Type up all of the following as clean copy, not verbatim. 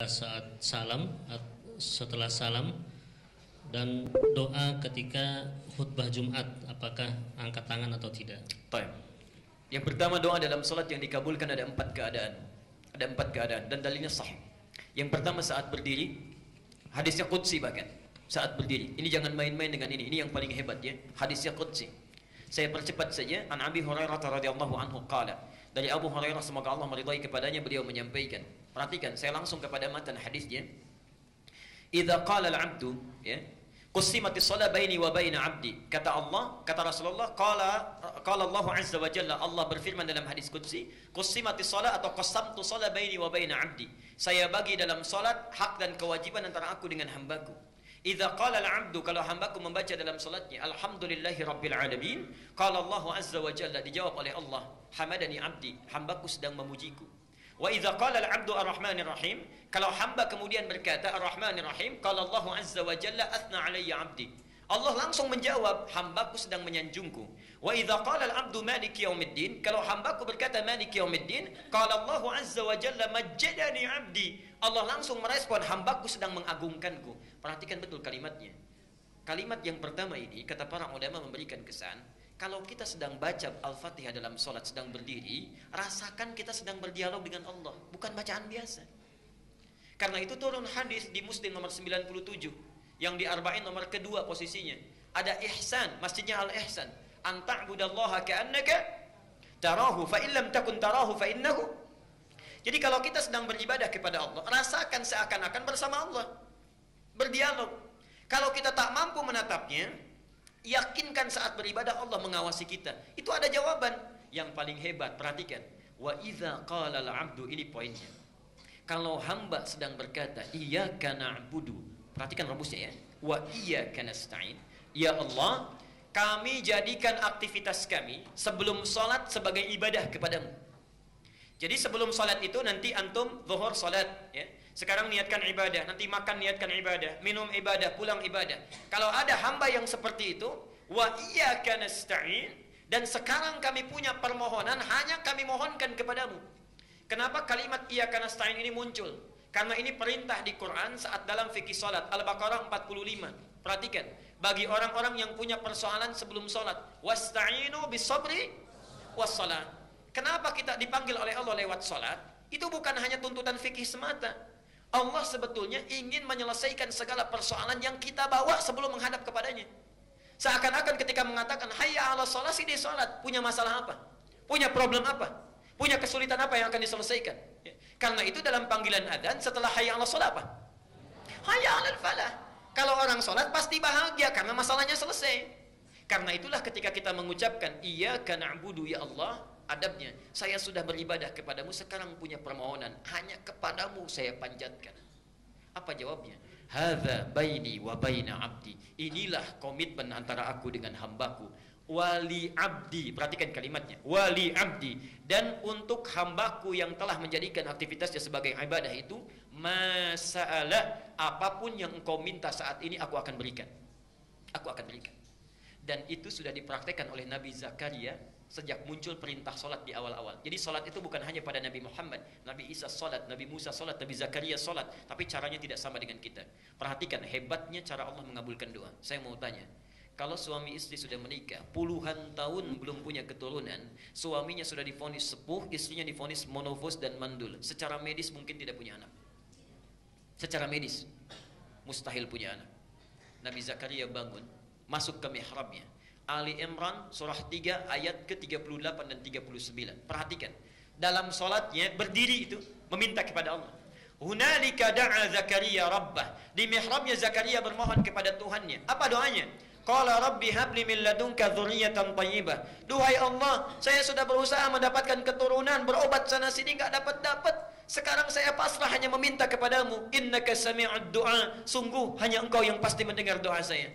saat salam, setelah salam, dan doa ketika khutbah Jumat, apakah angkat tangan atau tidak? Baik. Yang pertama, doa dalam salat yang dikabulkan ada 4 keadaan. Ada 4 keadaan dan dalilnya sahih. Yang pertama saat berdiri, hadisnya qudsi bahkan. Saat berdiri. Ini jangan main-main dengan ini. Ini yang paling hebat ya. Hadisnya qudsi. Saya percepat saja. An Abi Hurairah radhiyallahu anhu qala. Dari Abu Hurairah semoga Allah meridai kepadanya, beliau menyampaikan. Perhatikan, saya langsung kepada matan hadisnya. Idza qala al-'abdu ya, qussimatis shalah baini wa baina 'abdi. Kata Allah, kata Rasulullah, qala Allah azza wa jalla, Allah berfirman dalam hadis qudsi, qussimatis shalah atau qassamtu shalah baini wa baina 'abdi. Saya bagi dalam salat hak dan kewajiban antara aku dengan hambaku. Idza qala al-'abdu, kalau hambaku membaca dalam salatnya alhamdulillahi rabbil alamin, qala Allah azza wa jalla, dijawab oleh Allah, hamadani 'abdi, hambaku sedang memujiku. Wa idza qala al-'abdu ar-rahmanir rahim, kalau hamba kemudian berkata ar-rahmanir rahim, qala Allah azza wa jalla athna 'alayya 'abdi, Allah langsung menjawab, hambaku sedang menyanjungku. Wa idza qala al-'abdu maliki yaumiddin, kalau hambaku berkata maliki yaumiddin, qala Allah azza wa jalla majjadani 'abdi, Allah langsung merespon, hambaku sedang mengagungkanku. Perhatikan betul kalimatnya. Kalimat yang pertama ini kata para ulama memberikan kesan, kalau kita sedang baca Al-Fatihah dalam salat sedang berdiri, rasakan kita sedang berdialog dengan Allah, bukan bacaan biasa. Karena itu turun hadis di Muslim nomor 97, yang di Arba'in nomor kedua posisinya. Ada ihsan, masjidnya Al-Ihsan. An ta'budallaha ka'annaka tarahu fa illam takun tarahu fa innahu. Jadi kalau kita sedang beribadah kepada Allah, rasakan seakan-akan bersama Allah, berdialog. Kalau kita tak mampu menatapnya, yakinkan saat beribadah Allah mengawasi kita. Itu ada jawaban. Yang paling hebat, perhatikan. Wa idza qala al-'abdu, ini poinnya. Kalau hamba sedang berkata iyyaka na'budu, perhatikan rumusnya ya. Wa iyyaka nasta'in. Ya Allah, kami jadikan aktivitas kami sebelum salat sebagai ibadah kepadamu. Jadi sebelum salat itu nanti antum zuhur salat ya. Sekarang niatkan ibadah, nanti makan niatkan ibadah, minum ibadah, pulang ibadah. Kalau ada hamba yang seperti itu, wa iyyaka nasta'in, dan sekarang kami punya permohonan, hanya kami mohonkan kepadamu. Kenapa kalimat iyyaka nasta'in ini muncul? Karena ini perintah di Quran saat dalam fikih salat, Al-Baqarah 45. Perhatikan, bagi orang-orang yang punya persoalan sebelum salat, wasta'inu bis-sabri was-salat. Kenapa kita dipanggil oleh Allah lewat salat? Itu bukan hanya tuntutan fikih semata. Allah sebetulnya ingin menyelesaikan segala persoalan yang kita bawa sebelum menghadap kepadanya. Seakan-akan ketika mengatakan hayya 'ala shalah, di salat punya masalah apa? Punya problem apa? Punya kesulitan apa yang akan diselesaikan? Ya. Karena itu dalam panggilan adzan setelah hayya 'ala shalah apa? Hayya 'alal falah. Kalau orang salat pasti bahagia karena masalahnya selesai. Karena itulah ketika kita mengucapkan iyyaka na'budu ya Allah, adabnya, saya sudah beribadah kepadamu, sekarang punya permohonan, hanya kepadamu saya panjatkan. Apa jawabnya? Hadza baini wa baina 'abdi. Inilah komitmen antara aku dengan hambaku. Wali 'abdi, perhatikan kalimatnya. Wali 'abdi, dan untuk hambaku yang telah menjadikan aktivitasnya sebagai ibadah itu, masa'ala, apapun yang engkau minta saat ini aku akan berikan. Aku akan berikan. Dan itu sudah dipraktekkan oleh Nabi Zakaria sejak muncul perintah solat di awal-awal. Jadi solat itu bukan hanya pada Nabi Muhammad, Nabi Isa solat, Nabi Musa solat, Nabi Zakaria solat, tapi caranya tidak sama dengan kita. Perhatikan hebatnya cara Allah mengabulkan doa. Saya mau tanya, kalau suami istri sudah menikah puluhan tahun belum punya keturunan, suaminya sudah divonis sepuh, istrinya divonis monofos dan mandul, secara medis mungkin tidak punya anak. Secara medis mustahil punya anak. Nabi Zakaria bangun, masuk ke mihrabnya. Ali Imran surah 3 ayat ke-38 dan 39. Perhatikan, dalam solatnya berdiri itu meminta kepada Allah. Hunalika da'a Zakaria rabbah. Di mihrabnya Zakaria bermohon kepada Tuhannya. Apa doanya? Qala rabbi habli min ladunka dzurriyyatan thayyibah. Duhai Allah, saya sudah berusaha mendapatkan keturunan, berobat sana sini enggak dapat-dapat. Sekarang saya pasrah hanya meminta kepadamu. Innaka sami'ud du'a. Sungguh hanya engkau yang pasti mendengar doa saya.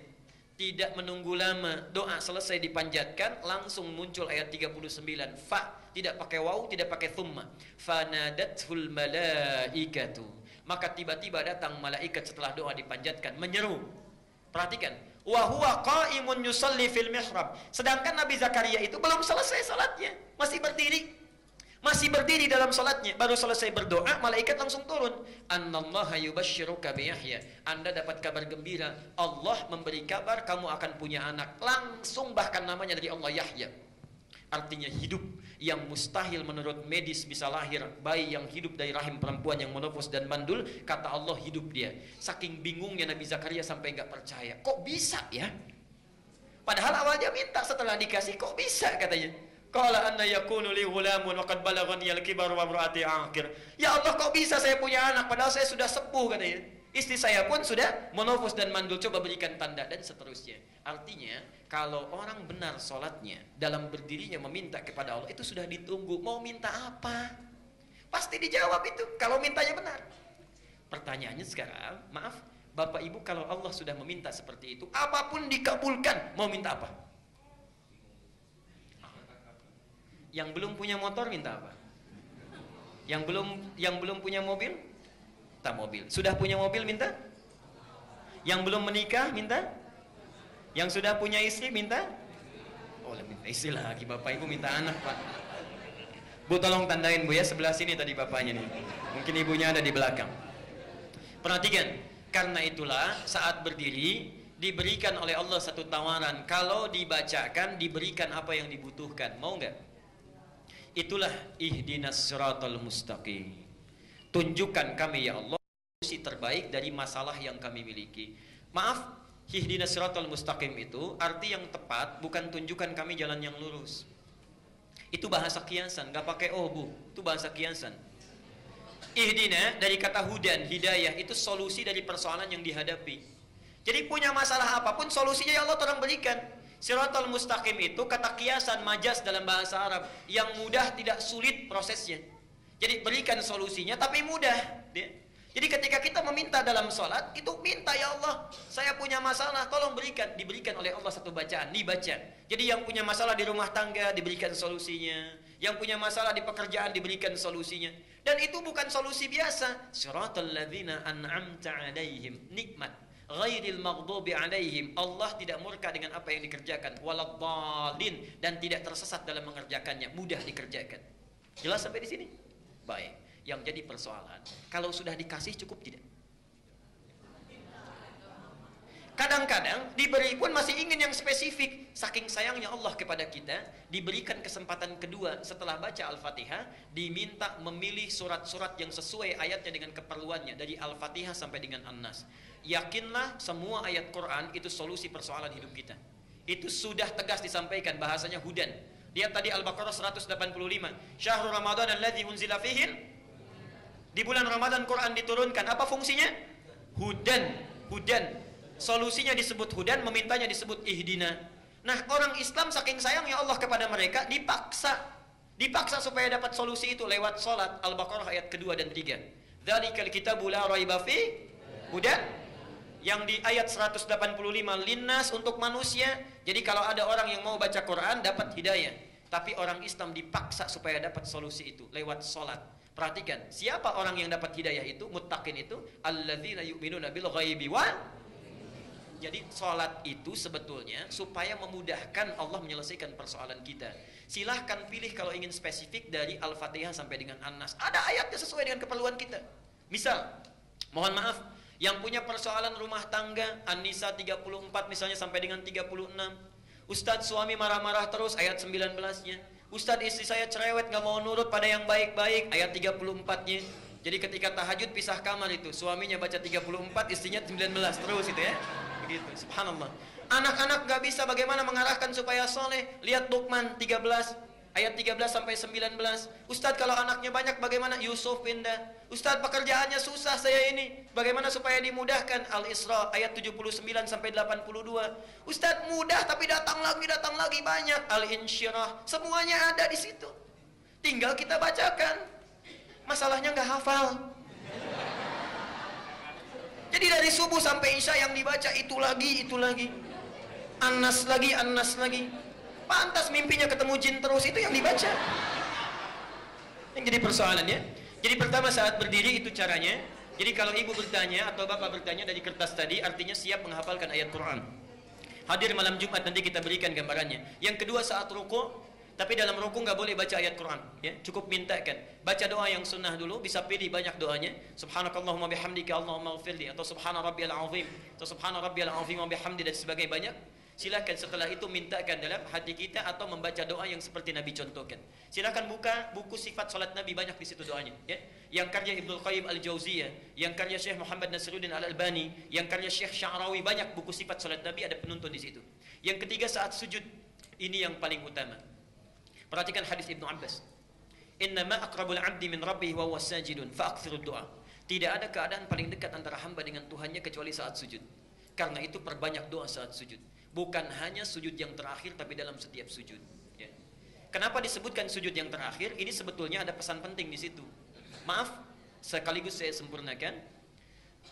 Tidak menunggu lama, doa selesai dipanjatkan, langsung muncul ayat 39. Fa, tidak pakai waw, tidak pakai thumma. Fanadathul malaikatu. Maka tiba-tiba datang malaikat setelah doa dipanjatkan, menyeru. Perhatikan, wa huwa qa'imun yusalli fil mihrab. Sedangkan Nabi Zakaria itu belum selesai salatnya, masih berdiri. Masih berdiri dalam salatnya, baru selesai berdoa, malaikat langsung turun. Annallaha yubashshiruka bi Yahya. Anda dapat kabar gembira, Allah memberi kabar kamu akan punya anak. Langsung bahkan namanya dari Allah Yahya. Artinya hidup, yang mustahil menurut medis bisa lahir. Bayi yang hidup dari rahim perempuan yang menopos dan mandul, kata Allah hidup dia. Saking bingungnya Nabi Zakaria sampai nggak percaya. Kok bisa ya? Padahal awalnya minta, setelah dikasih kok bisa katanya. Qala anna yakunu li ghulamun wa qad balaghani al-kibar wa imraati aqir. Ya Allah, kok bisa saya punya anak padahal saya sudah sepuh katanya. Istri saya pun sudah menopos dan mandul, coba berikan tanda dan seterusnya. Artinya, kalau orang benar sholatnya, dalam berdirinya meminta kepada Allah, itu sudah ditunggu. Mau minta apa? Pasti dijawab itu, kalau mintanya benar. Pertanyaannya sekarang, maaf, Bapak Ibu, kalau Allah sudah meminta seperti itu, apapun dikabulkan, mau minta apa? Yang belum punya motor minta apa? Yang belum punya mobil? Minta mobil. Sudah punya mobil minta? Yang belum menikah minta? Yang sudah punya istri minta? Oh, minta istri lagi. Bapak Ibu minta anak, Pak. Bu, tolong tandain Bu ya, sebelah sini tadi bapaknya nih. Mungkin ibunya ada di belakang. Perhatikan, karena itulah saat berdiri diberikan oleh Allah satu tawaran. Kalau dibacakan diberikan apa yang dibutuhkan. Mau nggak? Itulah ihdinas siratal mustaqim. Tunjukkan kami ya Allah solusi terbaik dari masalah yang kami miliki. Maaf, ihdinas siratal mustaqim itu arti yang tepat bukan tunjukkan kami jalan yang lurus. Itu bahasa kiasan, nggak pakai oh Bu, itu bahasa kiasan. Ihdina dari kata hudan, hidayah, itu solusi dari persoalan yang dihadapi. Jadi punya masalah apapun solusinya ya Allah tolong berikan. Siratal mustaqim itu kata kiasan, majas dalam bahasa Arab, yang mudah tidak sulit prosesnya. Jadi berikan solusinya tapi mudah. Jadi ketika kita meminta dalam sholat, itu minta ya Allah, saya punya masalah, tolong berikan. Diberikan oleh Allah satu bacaan, dibaca. Jadi yang punya masalah di rumah tangga diberikan solusinya, yang punya masalah di pekerjaan diberikan solusinya. Dan itu bukan solusi biasa. Siratal ladzina an'amta 'alaihim, nikmat. Ghairil maghdubi 'alaihim, Allah tidak murka dengan apa yang dikerjakan, waladdallin, dan tidak tersesat dalam mengerjakannya, mudah dikerjakan. Jelas sampai di sini? Baik. Yang jadi persoalan, kalau sudah dikasih cukup tidak? Kadang-kadang diberi pun masih ingin yang spesifik. Saking sayangnya Allah kepada kita, diberikan kesempatan kedua setelah baca Al-Fatihah, diminta memilih surat-surat yang sesuai ayatnya dengan keperluannya, dari Al-Fatihah sampai dengan An-Nas. Yakinlah semua ayat Quran itu solusi persoalan hidup kita. Itu sudah tegas disampaikan, bahasanya hudan. Dia tadi Al-Baqarah 185. Syahrul Ramadan alladzi unzila fihi. Di bulan Ramadan Quran diturunkan. Apa fungsinya? Hudan. Hudan. Solusinya disebut hudan, memintanya disebut ihdina. Nah, orang Islam saking sayangnya Allah kepada mereka, dipaksa supaya dapat solusi itu lewat salat. Al-Baqarah ayat kedua dan 3. Dzalikal kitabu la raiba fi hudan. Yang di ayat 185 linnas, untuk manusia. Jadi kalau ada orang yang mau baca Quran dapat hidayah, tapi orang Islam dipaksa supaya dapat solusi itu lewat salat. Perhatikan, siapa orang yang dapat hidayah itu, muttaqin itu, alladzina yu'minuna bil ghaibi wa. Jadi salat itu sebetulnya supaya memudahkan Allah menyelesaikan persoalan kita. Silahkan pilih kalau ingin spesifik dari Al-Fatihah sampai dengan An-Nas. Ada ayatnya sesuai dengan keperluan kita. Misal, mohon maaf, yang punya persoalan rumah tangga, An-Nisa 34 misalnya sampai dengan 36. Ustadz, suami marah-marah terus, ayat 19-nya. Ustadz, istri saya cerewet, gak mau nurut pada yang baik-baik, ayat 34-nya. Jadi ketika tahajud pisah kamar itu, suaminya baca 34, istrinya 19, terus itu ya. Begitu, subhanallah. Anak-anak gak bisa bagaimana mengarahkan supaya soleh. Lihat Luqman 13, ayat 13 sampai 19. Ustadz, kalau anaknya banyak bagaimana? Yusuf pindah. Ustadz, pekerjaannya susah saya ini, bagaimana supaya dimudahkan? Al-Isra ayat 79 sampai 82. Ustadz, mudah tapi datang lagi banyak. Al-Insyirah, semuanya ada di situ. Tinggal kita bacakan. Masalahnya nggak hafal. Jadi dari subuh sampai isya yang dibaca itu lagi. An-Nas lagi. Pantas mimpinya ketemu jin terus, itu yang dibaca. Yang jadi persoalannya. Jadi pertama saat berdiri itu caranya. Jadi kalau ibu bertanya atau bapak bertanya dari kertas tadi, artinya siap menghafalkan ayat Quran. Hadir malam Jumat, nanti kita berikan gambarannya. Yang kedua saat rukuk, Tapi dalam ruku nggak boleh baca ayat Quran, ya. Cukup mintakan. Baca doa yang sunnah dulu, bisa pilih banyak doanya. Subhanakallahumma bihamdika Allahumma ighfirli, atau subhana rabbiyal azim, atau subhana rabbiyal azim wa bihamdi, dan sebagainya banyak. Silakan setelah itu mintakan dalam hati kita, atau membaca doa yang seperti Nabi contohkan. Silakan buka buku sifat salat Nabi, banyak di situ doanya, ya. Yang karya Ibnu Qayyim Al-Jauziyah, yang karya Syekh Muhammad Nasiruddin Al-Albani, yang karya Syekh Sya'rawi, banyak buku sifat salat Nabi, ada penuntun di situ. Yang ketiga, saat sujud, ini yang paling utama. Perhatikan hadis Ibnu Abbas. Innama aqrabul 'abdi min rabbih wa huwa sajidun fa aktsirud du'a. Tidak ada keadaan paling dekat antara hamba dengan Tuhannya kecuali saat sujud. Karena itu perbanyak doa saat sujud. Bukan hanya sujud yang terakhir, tapi dalam setiap sujud, ya. Kenapa disebutkan sujud yang terakhir? Ini sebetulnya ada pesan penting di situ. Maaf, sekaligus saya sempurnakan.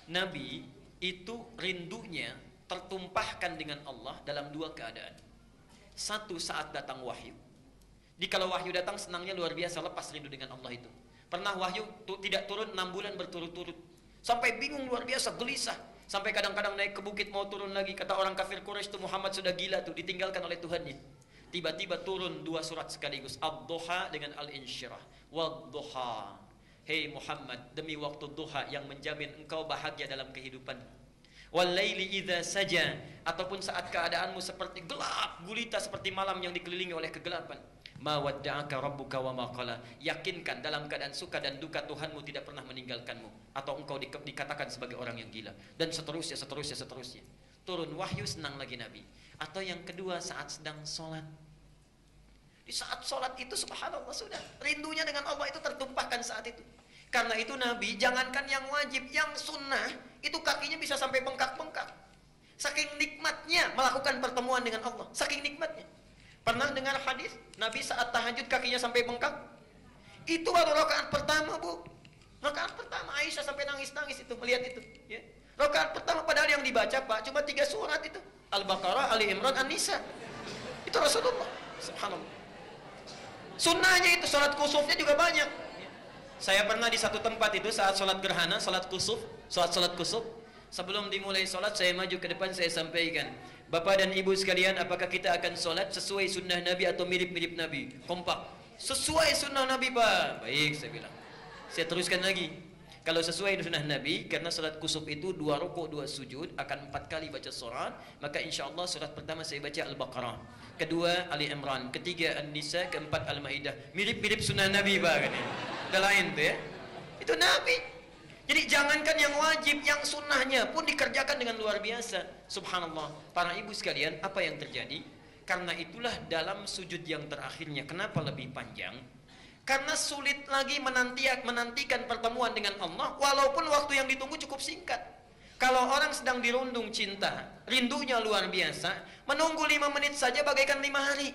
Nabi itu rindunya tertumpahkan dengan Allah dalam dua keadaan. Satu, saat datang wahyu. Jadi kalau wahyu datang, senangnya luar biasa, lepas rindu dengan Allah itu. Pernah wahyu tidak turun 6 bulan berturut-turut, sampai bingung luar biasa, gelisah, sampai kadang-kadang naik ke bukit mau turun lagi. Kata orang kafir Quraisy itu, Muhammad sudah gila tuh, ditinggalkan oleh Tuhannya. Tiba-tiba turun 2 surat sekaligus, Ad-Duha dengan Al-Insyirah. Wad-Duha, hei Muhammad, demi waktu duha yang menjamin engkau bahagia dalam kehidupan. Wal-laili idza saja, ataupun saat keadaanmu seperti gelap gulita, seperti malam yang dikelilingi oleh kegelapan. Ma wadda'aka rabbuka wa ma qala. Yakinkan dalam keadaan suka dan duka Tuhanmu tidak pernah meninggalkanmu, atau engkau dikatakan sebagai orang yang gila, dan seterusnya. Turun wahyu, senang lagi Nabi. Atau yang kedua, saat sedang sholat. Di saat sholat itu subhanallah, sudah rindunya dengan Allah itu tertumpahkan saat itu. Karena itu Nabi, jangankan yang wajib, yang sunnah itu kakinya bisa sampai bengkak-bengkak. Saking nikmatnya melakukan pertemuan dengan Allah, saking nikmatnya. Pernah dengar hadis Nabi saat tahajud kakinya sampai bengkak? Itu baru rakaat pertama, Bu. Rakaat pertama, Aisyah sampai nangis-nangis itu melihat itu, ya. Rakaat pertama, padahal yang dibaca Pak cuma 3 surat itu, Al-Baqarah, Ali Imran, An-Nisa. Itu Rasulullah. Subhanallah. Sunnahnya itu salat kusufnya juga banyak. Saya pernah di satu tempat itu saat salat gerhana, salat kusuf. Sebelum dimulai salat, saya maju ke depan, saya sampaikan, Bapak dan Ibu sekalian, apakah kita akan sholat sesuai sunnah Nabi atau mirip-mirip Nabi? Kompak. Sesuai sunnah Nabi, Pak. Baik, saya bilang. Saya teruskan lagi. Kalau sesuai sunnah Nabi, karena sholat kusuf itu 2 rukuk 2 sujud, akan 4 kali baca surat, maka insya Allah surat pertama saya baca Al-Baqarah, kedua Ali Imran, ketiga An-Nisa, keempat Al-Maidah. Mirip-mirip sunnah Nabi, Pak. Ada lain tuh, ya. Itu Nabi. Jadi jangankan yang wajib, yang sunnahnya pun dikerjakan dengan luar biasa. Subhanallah. Para ibu sekalian, apa yang terjadi? Karena itulah dalam sujud yang terakhirnya, kenapa lebih panjang? Karena sulit lagi menantikan pertemuan dengan Allah, walaupun waktu yang ditunggu cukup singkat. Kalau orang sedang dirundung cinta, rindunya luar biasa, menunggu 5 menit saja bagaikan 5 hari.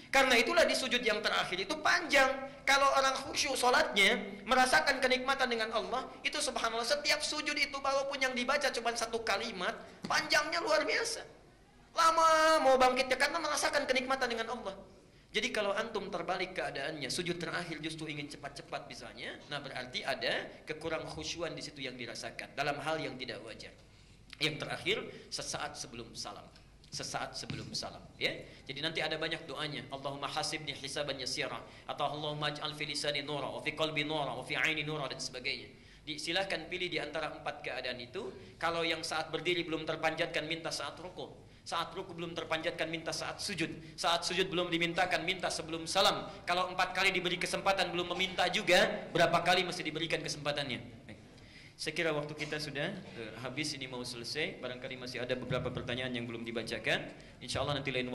Karena itulah di sujud yang terakhir itu panjang. Kalau orang khusyuk sholatnya, merasakan kenikmatan dengan Allah, itu subhanallah, setiap sujud itu walaupun yang dibaca cuma 1 kalimat, panjangnya luar biasa. Lama mau bangkitnya karena merasakan kenikmatan dengan Allah. Jadi kalau antum terbalik keadaannya, sujud terakhir justru ingin cepat-cepat misalnya, nah berarti ada kekurang khusyuan di situ yang dirasakan dalam hal yang tidak wajar. Yang terakhir, sesaat sebelum salam. Ya. Jadi nanti ada banyak doanya. Allahumma hasibni hisaban yasira, atau Allahumma ij'al fi lisani nura, wa fi qalbi nura, wa fi aini nura, dan sebagainya. Silahkan pilih di antara 4 keadaan itu. Kalau yang saat berdiri belum terpanjatkan, minta saat rukuk. Saat rukuk belum terpanjatkan, minta saat sujud. Saat sujud belum dimintakan, minta sebelum salam. Kalau 4 kali diberi kesempatan belum meminta juga, berapa kali mesti diberikan kesempatannya? Saya kira waktu kita sudah habis, ini mau selesai. Barangkali masih ada beberapa pertanyaan yang belum dibacakan. Insya Allah nanti lain